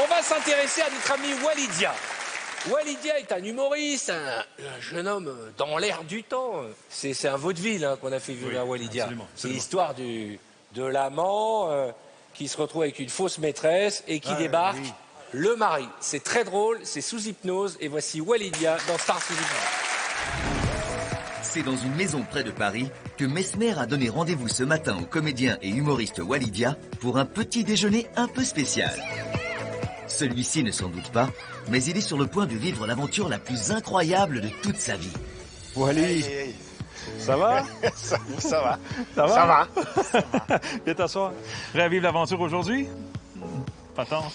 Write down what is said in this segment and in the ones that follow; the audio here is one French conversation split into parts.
On va s'intéresser à notre ami Walidia. Walidia est un humoriste, un jeune homme dans l'air du temps. C'est un vaudeville qu'on a fait vivre à Walidia. C'est l'histoire de l'amant qui se retrouve avec une fausse maîtresse et qui débarque le mari. C'est très drôle, c'est sous hypnose. Et voici Walidia dans Star sous hypnose. C'est dans une maison près de Paris que Mesmer a donné rendez-vous ce matin au comédien et humoriste Walidia pour un petit déjeuner un peu spécial. Celui-ci ne s'en doute pas, mais il est sur le point de vivre l'aventure la plus incroyable de toute sa vie. Wally, ça va? Ça va. Ça va? Ça va. Viens t'asseoir. Prêt à vivre l'aventure aujourd'hui? Pas tant.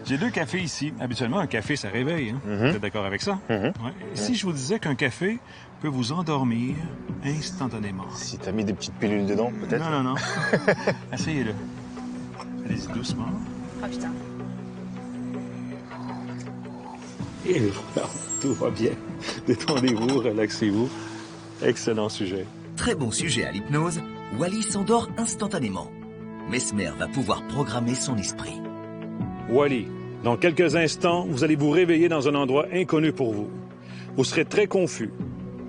J'ai 2 cafés ici. Habituellement, un café, ça réveille. Hein? Vous êtes d'accord avec ça? Ouais. Si je vous disais qu'un café peut vous endormir instantanément. Si t'as mis des petites pilules dedans, peut-être? Non. Essayez-le. Allez-y doucement. Oh putain. Et voilà, tout va bien. Détendez-vous, relaxez-vous. Excellent sujet. Très bon sujet à l'hypnose, Wally s'endort instantanément. Mesmer va pouvoir programmer son esprit. Wally, dans quelques instants, vous allez vous réveiller dans un endroit inconnu pour vous. Vous serez très confus.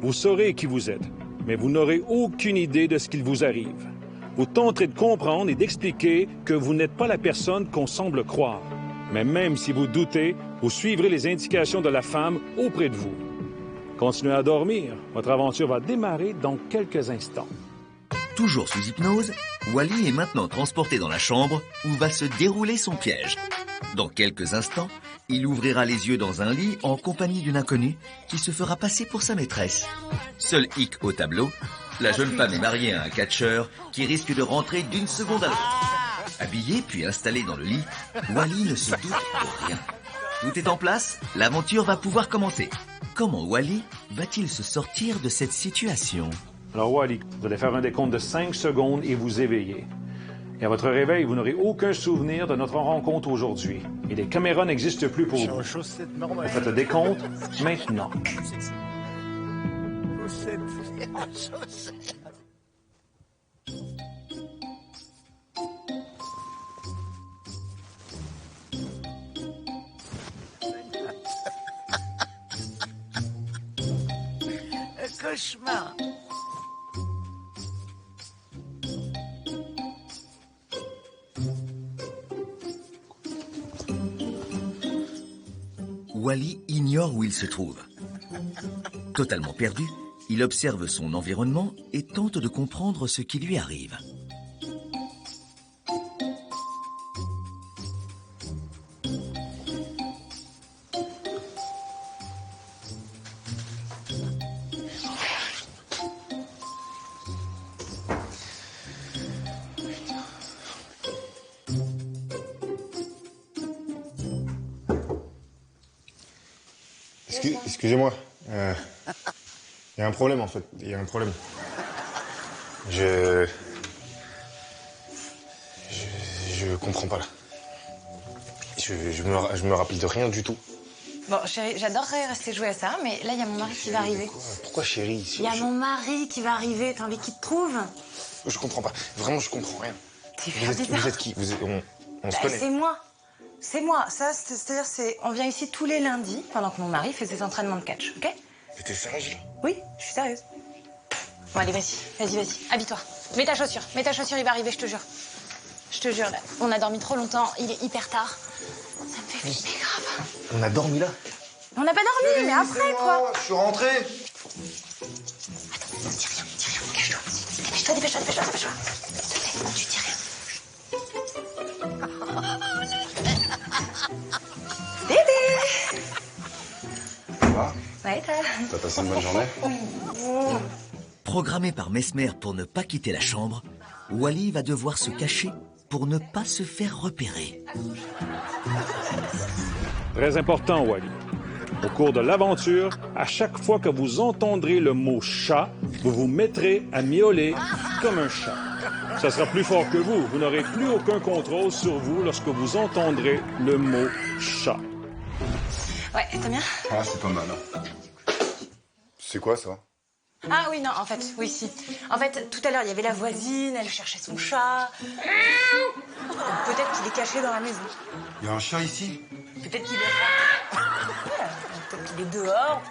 Vous saurez qui vous êtes, mais vous n'aurez aucune idée de ce qu'il vous arrive. Vous tenterez de comprendre et d'expliquer que vous n'êtes pas la personne qu'on semble croire. Mais même si vous doutez, vous suivrez les indications de la femme auprès de vous. Continuez à dormir. Votre aventure va démarrer dans quelques instants. Toujours sous hypnose, Wally est maintenant transporté dans la chambre où va se dérouler son piège. Dans quelques instants, il ouvrira les yeux dans un lit en compagnie d'une inconnue qui se fera passer pour sa maîtresse. Seul hic au tableau, la jeune femme est mariée à un catcheur qui risque de rentrer d'une seconde à l'autre. Habillé puis installé dans le lit, Wally ne se doute de rien. Tout est en place, l'aventure va pouvoir commencer. Comment Wally va-t-il se sortir de cette situation ? Alors Wally, vous allez faire un décompte de 5 secondes et vous éveiller. Et à votre réveil, vous n'aurez aucun souvenir de notre rencontre aujourd'hui. Et les caméras n'existent plus pour vous. Chaussettes normales. Faites le décompte maintenant. Cauchemar. Wally ignore où il se trouve. Totalement perdu, il observe son environnement et tente de comprendre ce qui lui arrive. Excusez-moi. Il y a un problème, en fait. Il y a un problème. Je comprends pas, là. Je me rappelle de rien du tout. Bon, chérie, j'adorerais rester jouer à ça, mais là, il y a mon mari qui va arriver. Pourquoi chérie? Il y a mon mari qui va arriver. T'as envie qu'il te trouve? Je comprends pas. Vraiment, je comprends rien. Vous êtes qui? On se connaît. C'est moi. C'est moi. Ça, c'est-à-dire, on vient ici tous les lundis pendant que mon mari fait ses entraînements de catch, ok? Mais t'es sérieuse, là? Oui, je suis sérieuse. Bon, allez, vas-y. Habille-toi. Mets ta chaussure, il va arriver, je te jure. Je te jure, là. On a dormi trop longtemps, il est hyper tard. Ça me fait flipper grave. On a dormi là? On n'a pas dormi, mais après, quoi. Je suis rentré. Attends, dis rien, cache-toi. Dépêche-toi. S'il te plaît, tu dis rien. Bébé! Ça va? Ouais, T'as passé une bonne journée? Programmé par Mesmer pour ne pas quitter la chambre, Wally va devoir se cacher pour ne pas se faire repérer. Très important, Wally. Au cours de l'aventure, à chaque fois que vous entendrez le mot chat, vous vous mettrez à miauler comme un chat. Ça sera plus fort que vous. Vous n'aurez plus aucun contrôle sur vous lorsque vous entendrez le mot chat. Ouais, t'as bien? Ah, c'est pas mal. C'est quoi, ça? Ah oui, non, en fait, oui, si. En fait, tout à l'heure, il y avait la voisine, elle cherchait son chat. Donc peut-être qu'il est caché dans la maison. Il y a un chat ici? Peut-être qu'il est... Ouais, peut-être qu'il est dehors.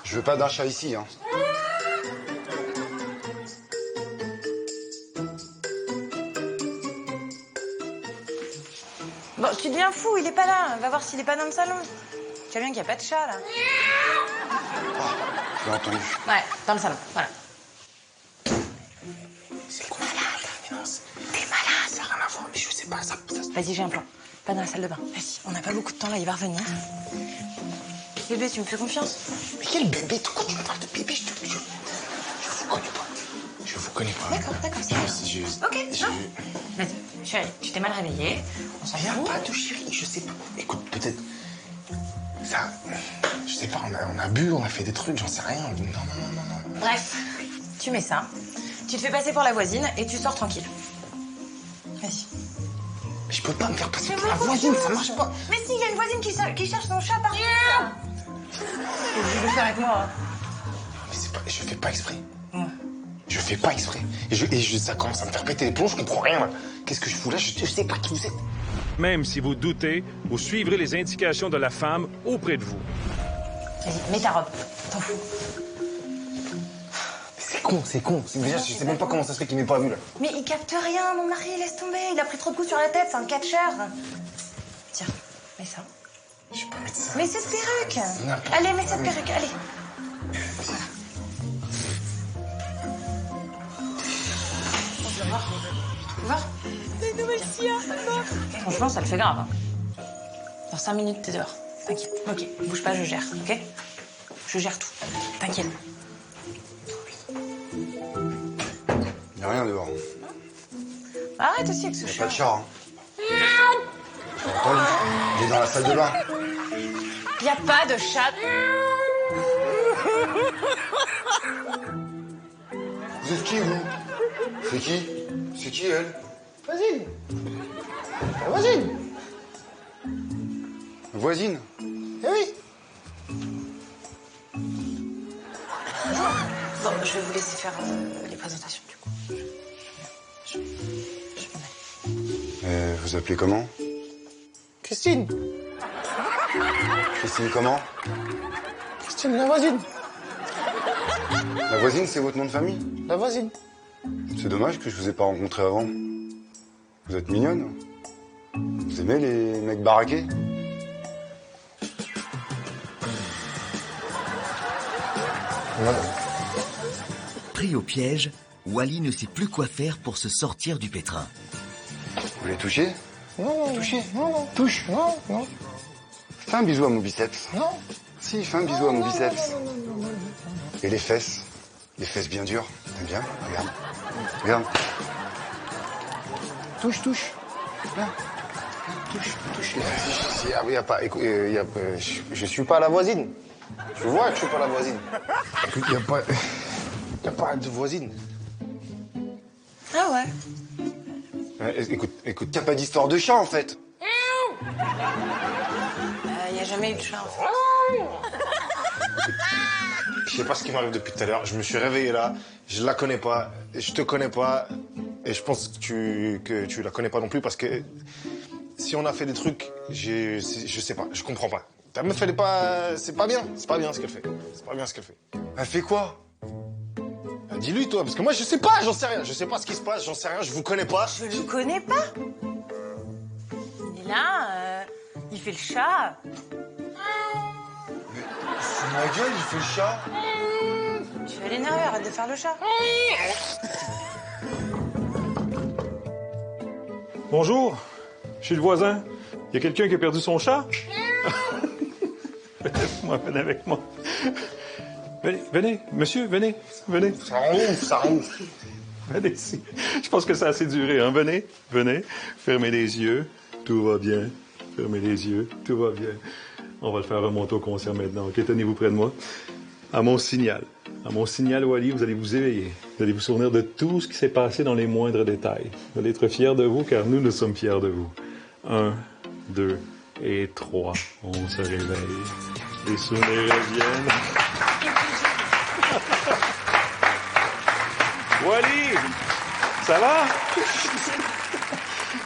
Je veux pas d'un chat ici, hein. Bon, tu deviens fou, il est pas là. Va voir s'il est pas dans le salon. Tu vois bien qu'il n'y a pas de chat, là. Je l'ai entendu. Ouais, dans le salon, voilà. C'est quoi? T'es malade. Ça n'a rien à voir, mais je sais pas, ça... Vas-y, j'ai un plan. Pas dans la salle de bain. Vas-y, on n'a pas beaucoup de temps, là, il va revenir. Bébé, tu me fais confiance? Mais quel bébé? Pourquoi tu me parles de bébé? Je vous connais pas. Je vous connais pas. D'accord, c'est bon. Ok, vas-y, chérie, tu t'es mal réveillée. On s'en Il n'y a fout. pas de chérie, je sais pas. Écoute, peut-être... Ça... Je sais pas, on a bu, on a fait des trucs, j'en sais rien. Non. Bref, tu mets ça, tu te fais passer pour la voisine et tu sors tranquille. Vas-y. Mais je peux pas me faire passer pour la voisine, ça marche pas. Mais si, il y a une voisine qui cherche son chat partout. T'es obligé de le faire avec moi. Hein. Mais c'est pas... Je fais pas exprès. Ouais. Je fais pas exprès. Et ça commence à me faire péter les plombs, je comprends rien. Là. Qu'est-ce que je fous là? Je sais pas qui vous êtes. Même si vous doutez, vous suivrez les indications de la femme auprès de vous. Vas-y, mets ta robe. T'en fous. C'est con. Déjà, je sais même pas comment ça se fait qu'il m'ait pas vu là. Mais il capte rien, mon mari, laisse tomber. Il a pris trop de coups sur la tête, c'est un catcheur. Tiens, mets ça. Je vais pas mettre ça. Mets cette perruque. N'importe Allez, mets cette perruque, allez. Voilà. Tu vois? Franchement, ça le fait grave. Hein. Dans 5 minutes, t'es dehors. T'inquiète. Ok, bouge pas, je gère, ok? Je gère tout. T'inquiète. Il y a rien dehors. Arrête aussi avec ce Il y a chat. pas de chat. Hein. J'ai entendu. Il est dans la salle de bain. Y a pas de chat. Vous êtes qui, vous? C'est qui? C'est qui, elle? Voisine. La voisine. La voisine? Eh oui. Bon, je vais vous laisser faire les présentations, du coup. Je m'en vais. Vous appelez comment? Christine. Christine comment? Christine, la voisine. La voisine, c'est votre nom de famille? La voisine. C'est dommage que je vous ai pas rencontré avant. Vous êtes mignonne. Vous aimez les mecs baraqués? Pris au piège, Wally ne sait plus quoi faire pour se sortir du pétrin. Vous voulez toucher? Non, toucher. Non. Touche. Non. Fais un bisou à mon biceps. Non. Si, fais un bisou à mon biceps. Et les fesses? Les fesses bien dures. T'aimes bien? Regarde. Touche. Là. Touche. Y a pas, je suis pas la voisine. Tu vois que je suis pas la voisine. Écoute, y a pas de voisine. Ah ouais. Écoute, y a pas d'histoire de chat en fait. Y a jamais eu de chat, en fait. Je sais pas ce qui m'arrive depuis tout à l'heure. Je me suis réveillé là. Je la connais pas. Je te connais pas. Et je pense que tu la connais pas non plus parce que si on a fait des trucs, je sais pas. Je comprends pas. Ta meuf, elle est pas... C'est pas bien. C'est pas bien ce qu'elle fait. Elle fait quoi? Dis-lui, toi. Parce que moi, je sais pas. J'en sais rien. Je sais pas ce qui se passe. J'en sais rien. Je vous connais pas. Je le connais pas. Il est là, il fait le chat. C'est ma gueule, il fait le chat. Tu vas l'énerver, arrête de faire le chat. Bonjour, je suis le voisin. Il y a quelqu'un qui a perdu son chat? Venez avec moi. Venez, monsieur, venez. Ça ronfle. Venez ici. Je pense que ça a assez duré, hein. Venez. Fermez les yeux. Tout va bien. Fermez les yeux. Tout va bien. On va le faire remonter au concert maintenant. OK, tenez-vous près de moi. À mon signal, Wally, vous allez vous éveiller. Vous allez vous souvenir de tout ce qui s'est passé dans les moindres détails. Vous allez être fiers de vous, car nous sommes fiers de vous. 1, 2 et 3. On se réveille. Les souvenirs reviennent. Wally, ça va?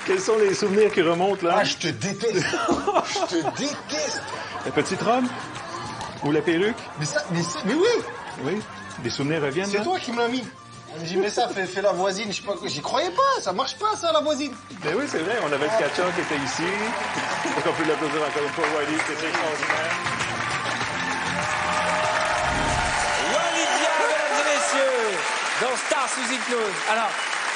Quels sont les souvenirs qui remontent, là? Ah, je te déteste. Je te déteste. La petite robe? Ou la perruque? Mais oui. Oui. Les souvenirs reviennent, C'est là? toi qui me l'as mis. Elle me dit, mais ça, fais la voisine, je sais pas quoi. J'y croyais pas, ça marche pas, ça, la voisine. Ben oui, c'est vrai. On avait le catcher qui était ici. Donc, on peut l'applaudir encore une fois, Wally. C'était extraordinaire. Walidia, mesdames et messieurs, dans Star sous hypnose. Alors,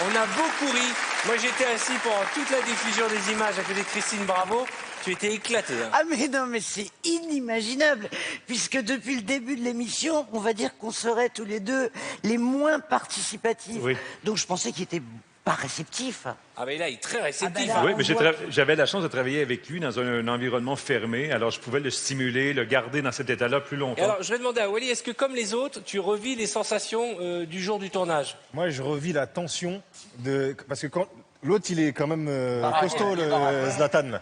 on a beaucoup ri. Moi, j'étais assis pendant toute la diffusion des images à côté de Christine Bravo. Tu étais éclaté. Hein. Ah mais non, mais c'est inimaginable, puisque depuis le début de l'émission, on va dire qu'on serait tous les deux les moins participatifs. Oui. Donc je pensais qu'il était pas réceptif. Ah, mais là, il est très réceptif. Ah, ben là, Oui, on mais voit j'avais la chance de travailler avec lui dans un environnement fermé. Alors, je pouvais le stimuler, le garder dans cet état-là plus longtemps. Et alors, je vais demander à Wally, est-ce que, comme les autres, tu revis les sensations du jour du tournage? Moi, je revis la tension de. Parce que quand. L'autre, il est quand même costaud, le Zlatan. Là.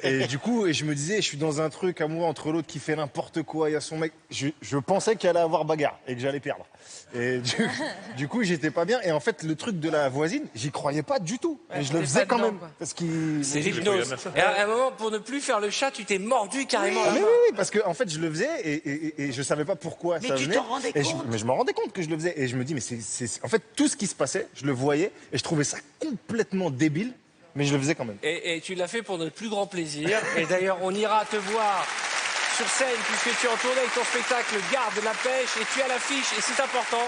Et du coup, je me disais, je suis dans un truc à moi entre l'autre qui fait n'importe quoi, il y a son mec. Je pensais qu'il allait avoir bagarre et que j'allais perdre. Et du coup, j'étais pas bien. Et en fait, le truc de la voisine, j'y croyais pas du tout. Et je le faisais quand même. Parce qu'il. C'est l'hypnose. Et à un moment, pour ne plus faire le chat, tu t'es mordu carrément. Oui, oui, parce que en fait, je le faisais et je savais pas pourquoi Mais ça tu venait. t'en rendais compte Mais je me rendais compte que je le faisais. Et je me dis, mais en fait, tout ce qui se passait, je le voyais et je trouvais ça complètement débile, mais je le faisais quand même. Et tu l'as fait pour notre plus grand plaisir. Et d'ailleurs, on ira te voir sur scène puisque tu es en tournée avec ton spectacle Garde la pêche et tu as l'affiche et c'est important.